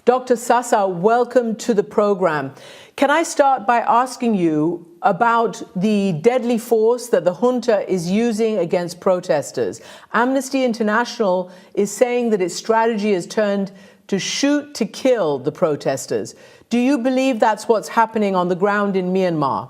Dr. Sasa, welcome to the program. Can I start by asking you about the deadly force that the junta is using against protesters? Amnesty International is saying that its strategy has turned to shoot to kill the protesters. Do you believe that's what's happening on the ground in Myanmar?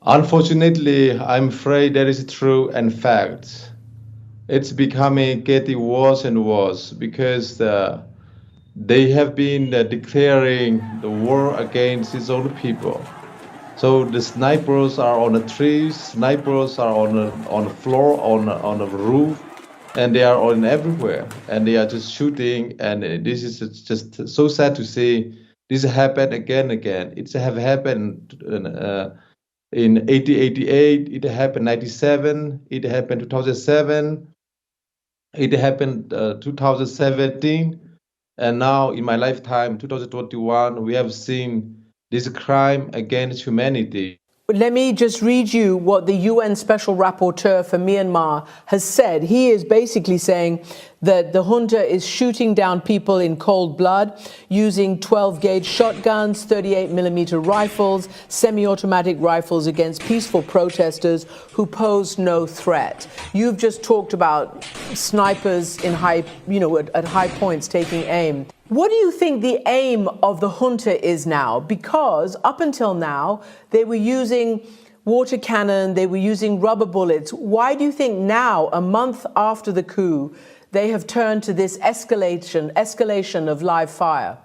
Unfortunately, I'm afraid that is true and fact. It's getting worse and worse because they have been declaring the war against its own people. So the snipers are on the trees, snipers are on the floor, on the roof, and they are on everywhere, and they are just shooting. And this is just so sad to see. This happened again and again. It have happened in 1888. It happened 97. It happened 2007. It happened 2017. And now in my lifetime, 2021, we have seen this crime against humanity. Let me just read you what the UN Special Rapporteur for Myanmar has said. He is basically saying that the junta is shooting down people in cold blood using 12-gauge shotguns, 38-millimeter rifles, semi-automatic rifles against peaceful protesters who pose no threat. You've just talked about snipers in at high points taking aim. What do you think the aim of the junta is now? Because up until now, they were using water cannon, they were using rubber bullets. Why do you think now, a month after the coup, they have turned to this escalation of live fire?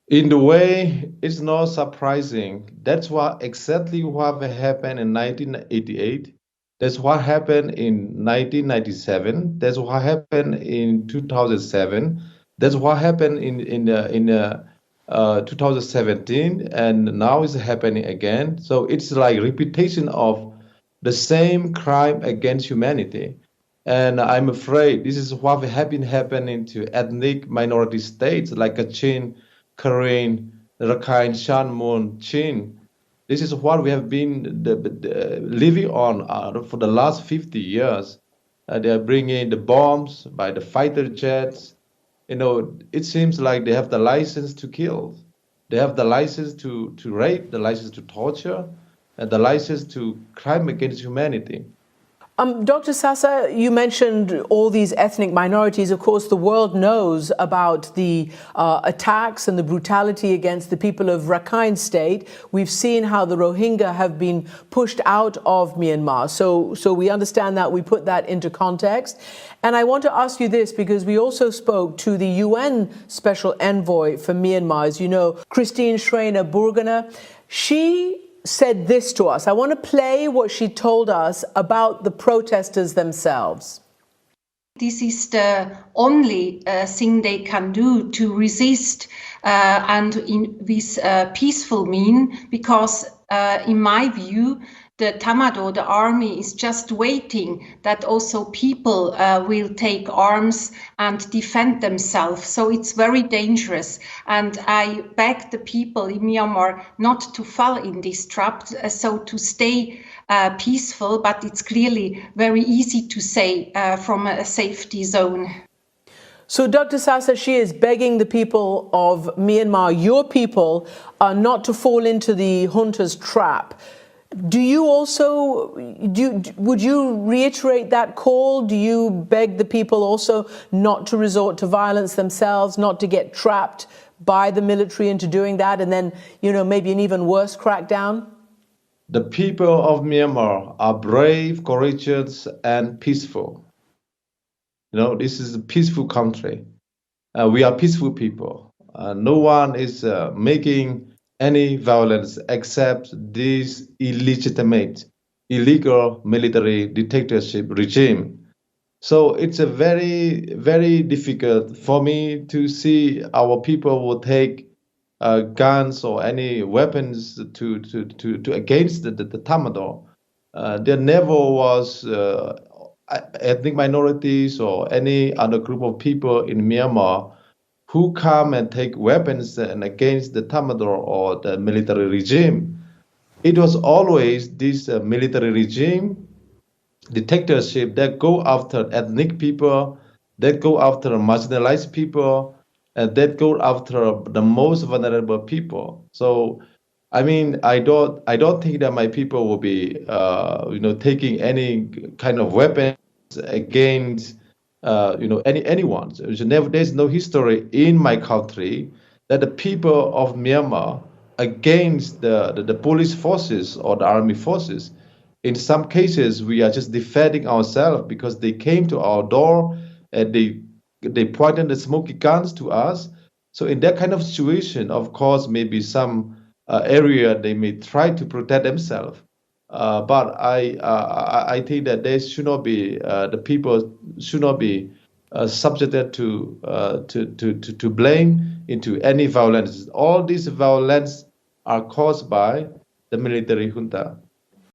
In the way, it's not surprising. That's exactly what happened in 1988. That's what happened in 1997. That's what happened in 2007. That's what happened in 2017, and now it's happening again. So it's like repetition of the same crime against humanity. And I'm afraid this is what has been happening to ethnic minority states like Kachin, Karen, Rakhine, Shan, Chin. This is what we have been living on for the last 50 years. They are bringing the bombs by the fighter jets. It seems like they have the license to kill. They have the license to rape, the license to torture, and the license to crime against humanity. Dr. Sasa, you mentioned all these ethnic minorities. Of course, the world knows about the attacks and the brutality against the people of Rakhine State. We've seen how the Rohingya have been pushed out of Myanmar. So we understand that. We put that into context. And I want to ask you this, because we also spoke to the UN Special Envoy for Myanmar, as you know, Christine Schreiner Burgener. She said this to us. I want to play what she told us about the protesters themselves. This is the only thing they can do to resist and in this peaceful mean, because in my view, the Tamado, the army, is just waiting that also people will take arms and defend themselves. So it's very dangerous. And I beg the people in Myanmar not to fall in this trap, so to stay peaceful, but it's clearly very easy to say from a safety zone. So Dr. Sasa, she is begging the people of Myanmar, your people, not to fall into the junta's trap. Do you also, would you reiterate that call? Do you beg the people also not to resort to violence themselves, not to get trapped by the military into doing that, and then, maybe an even worse crackdown? The people of Myanmar are brave, courageous, and peaceful. This is a peaceful country. We are peaceful people. No one is making any violence except this illegitimate, illegal military dictatorship regime. So it's a very, very difficult for me to see our people will take guns or any weapons to against the Tamado. There never was ethnic minorities or any other group of people in Myanmar who come and take weapons and against the Tamador or the military regime. It was always this military regime, dictatorship, that go after ethnic people, that go after marginalized people, and that go after the most vulnerable people. So, I mean, I don't think that my people will be, taking any kind of weapons against, anyone. There's no history in my country that the people of Myanmar against the police forces or the army forces. In some cases, we are just defending ourselves because they came to our door and they pointed the smoky guns to us. So in that kind of situation, of course, maybe some area they may try to protect themselves. But I think that they should not be the people should not be subjected to blame into any violence. All these violence are caused by the military junta.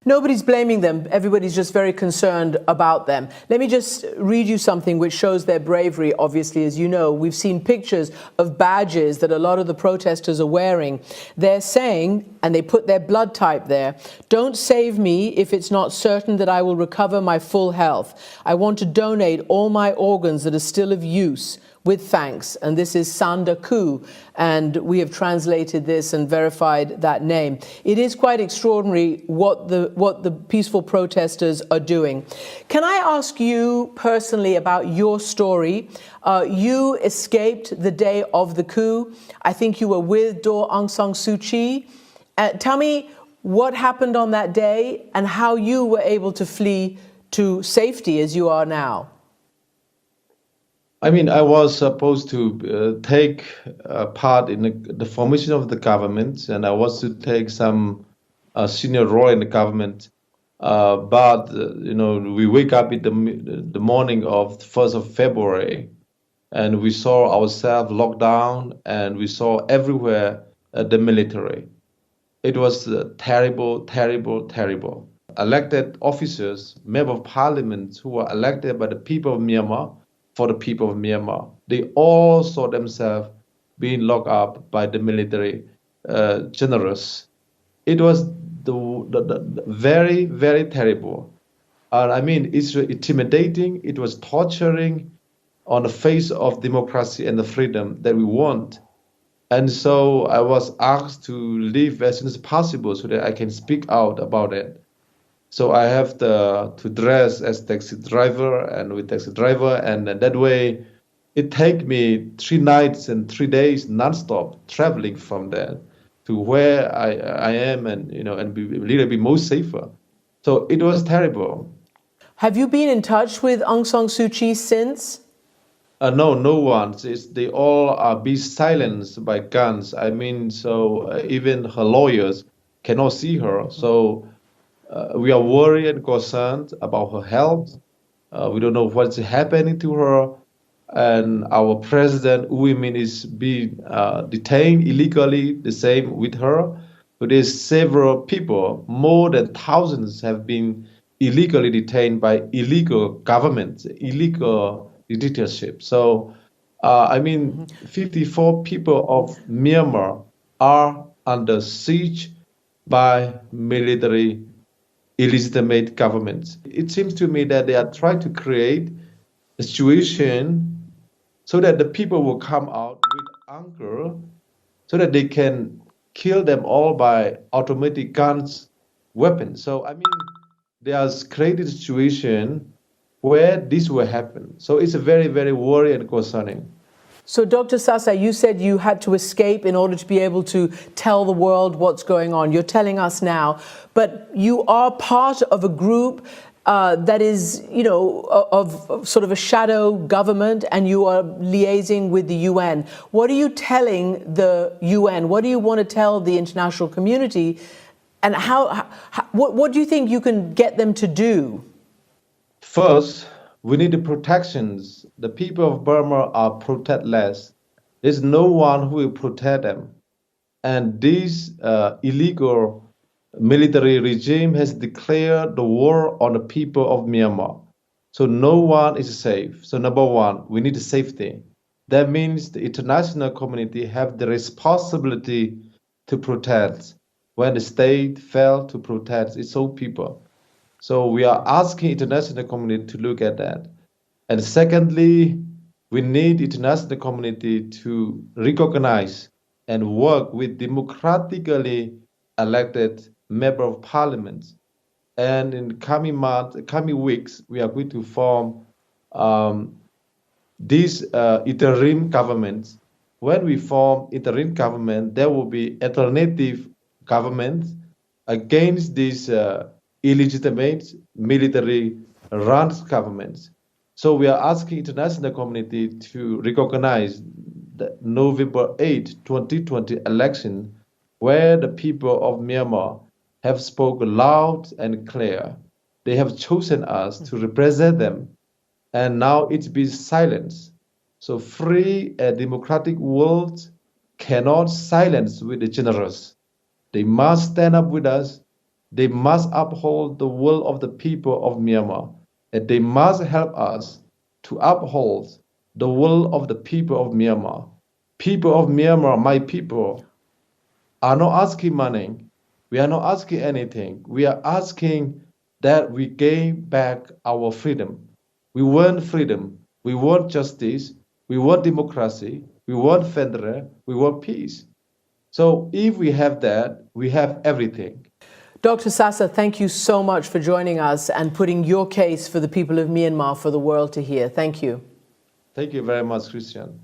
Nobody's blaming them. Everybody's just very concerned about them. Let me just read you something which shows their bravery, obviously. As you know, we've seen pictures of badges that a lot of the protesters are wearing. They're saying, and they put their blood type there, "Don't save me if it's not certain that I will recover my full health. I want to donate all my organs that are still of use. With thanks." And this is Sanda Ku, and we have translated this and verified that name. It is quite extraordinary what the peaceful protesters are doing. Can I ask you personally about your story? You escaped the day of the coup. I think you were with Daw Aung San Suu Kyi. Tell me what happened on that day and how you were able to flee to safety as you are now. I mean, I was supposed to take part in the formation of the government, and I was to take some senior role in the government. But we wake up in the morning of the 1st of February, and we saw ourselves locked down, and we saw everywhere the military. It was terrible, terrible, terrible. Elected officers, members of parliament who were elected by the people of Myanmar, for the people of Myanmar. They all saw themselves being locked up by the military generals. It was the very, very terrible. And I mean, it's intimidating. It was torturing on the face of democracy and the freedom that we want. And so I was asked to leave as soon as possible so that I can speak out about it. So I have to dress as taxi driver and with taxi driver, and that way it take me 3 nights and 3 days nonstop traveling from there to where I am, and be a little bit more safer. So it was terrible. Have you been in touch with Aung San Suu Kyi since? No, no one. They all are be silenced by guns. I mean, so even her lawyers cannot see her. So. We are worried and concerned about her health. We don't know what's happening to her. And our president, Wu Min, is being detained illegally, the same with her. But there's several people, more than thousands, have been illegally detained by illegal governments, illegal dictatorship. So, 54 people of Myanmar are under siege by military illegitimate governments. It seems to me that they are trying to create a situation so that the people will come out with anger so that they can kill them all by automatic guns, weapons. So, they are created a situation where this will happen. So it's a very, very worrying and concerning. So, Dr. Sasa, you said you had to escape in order to be able to tell the world what's going on. You're telling us now, but you are part of a group that is, of sort of a shadow government, and you are liaising with the UN. What are you telling the UN? What do you want to tell the international community? And what do you think you can get them to do? First, we need the protections. The people of Burma are protectless. There's no one who will protect them. And this illegal military regime has declared the war on the people of Myanmar. So no one is safe. So number one, we need safety. That means the international community have the responsibility to protect when the state failed to protect its own people. So we are asking international community to look at that. And secondly, We need international community to recognize and work with democratically elected member of parliament. And in coming months, coming weeks, we are going to form this interim government. When we form interim government, there will be alternative government against this illegitimate military-run government. So we are asking international community to recognize the November 8, 2020 election, where the people of Myanmar have spoken loud and clear. They have chosen us to represent them, and now it's been silenced. So free and democratic world cannot silence with the generous. They must stand up with us. They must uphold the will of the people of Myanmar, and they must help us to uphold the will of the people of Myanmar. People of Myanmar, my people, are not asking money. We are not asking anything. We are asking that we gain back our freedom. We want freedom. We want justice. We want democracy. We want federal. We want peace. So if we have that, we have everything. Dr. Sasa, thank you so much for joining us and putting your case for the people of Myanmar for the world to hear. Thank you. Thank you very much, Christian.